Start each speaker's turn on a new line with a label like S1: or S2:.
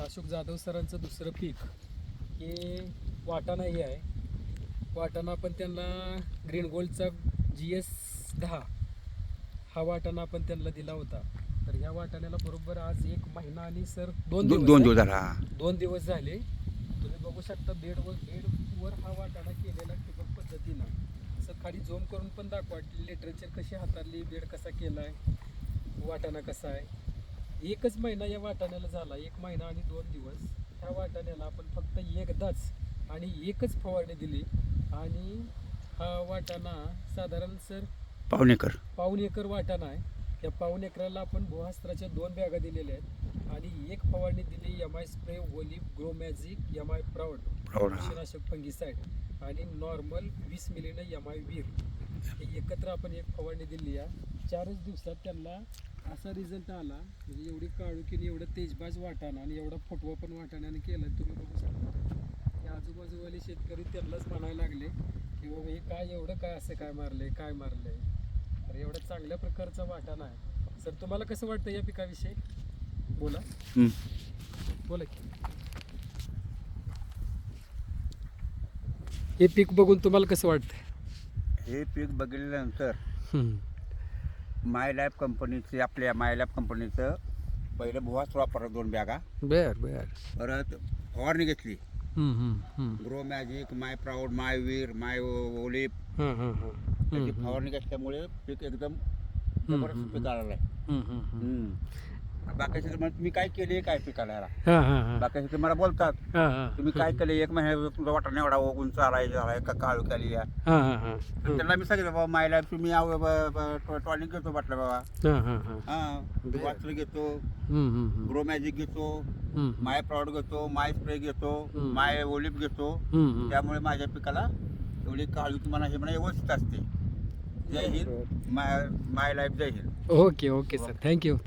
S1: अशोक जाधव सरांचं दुसरं पीक हे वाटाणा हे आहे. वाटाणा आपण त्यांना ग्रीन गोल्डचा GS10 हा वाटाणा आपण त्यांना दिला होता. तर ह्या वाटाण्याला बरोबर आज 1 महिना आणि सर 2 दिवस
S2: दोन
S1: आहे.
S2: दिवस झाला.
S1: 2 दिवस झाले. तुम्ही बघू शकता बेडवर हा वाटाणा केलेला ठिबक पद्धतीनं. असं खाली झूम करून पण दाखवा लिटरेचर कशी हाताळली, बेड कसा केलाय, वाटाणा कसा आहे. 1च महिना या वाटाण्याला झाला. 1 महिना आणि 2 दिवस. ह्या वाटाण्याला आपण फक्त एकदाच आणि एकच फवारणी दिली आणि हा वाटाणा साधारण सर
S2: पाऊण एकर.
S1: पाऊण एकर वाटाणा आहे. या पाऊण एकराला आपण भूहास्त्राच्या 2 बॅगा दिलेल्या आहेत आणि एक फवारणी दिली MI spray, olive, grow magic, MI proud, बुरशीनाशक फंगीसाईड आणि नॉर्मल 20 मिलीनं MI वीर. हे एकत्र आपण एक फवारणी दिली आहे. 4च दिवसात त्यांना असा रिझल्ट आला. म्हणजे एवढी काळुकीने एवढं तेजबाज वाटाणा आणि एवढा फुटवा पण वाटाण्याने केलं. तुम्ही बघू शकता की आजूबाजूवाले शेतकरी त्यांनाच म्हणायला लागले की बाबा हे काय एवढं काय असं काय मारलंय काय मारलंय. तर एवढा चांगल्या प्रकारचा वाटाणा आहे. सर तुम्हाला कसं वाटतं या पिकाविषयी? बोला बोला की. हे पीक बघून तुम्हाला कसं वाटतंय?
S2: हे पीक बघितल्यानंतर माय लाईफ कंपनीचे आपल्या माय लाईफ कंपनीचं पहिलं भुवास्त्र वापरलं 2 बॅगा.
S1: बर बर.
S2: परत फवारणी घेतली ग्रो मॅजिक, माय प्राऊड, माय वीर, माय ओलिव्ह. त्याची फवारणी घेतल्यामुळे पीक एकदम जबरदस्त पीक आलेलं आहे. बाकीचे तर मी काय केले काय पिकाला बाकीचे तर मला बोलतात तुम्ही काय केले 1 महिन्यात तुमचा वाटाणा एवढा उंच आलाय का काळू केली. त्यांना मी सांगितलं बाबा माय लाईफ तुम्ही टॉनिक घेतो म्हटलं बाबा. वास्त्र घेतो, ग्रो मॅजिक घेतो, माय प्राऊड घेतो, माय स्प्रे घेतो, माय ओलिव्ह घेतो. त्यामुळे माझ्या पिकाला एवढी काळू की म्हणा हे म्हणा व्यवस्थित असते. जय हिंद. My life. जय हिंद.
S1: Okay okay sir. थँक्यू.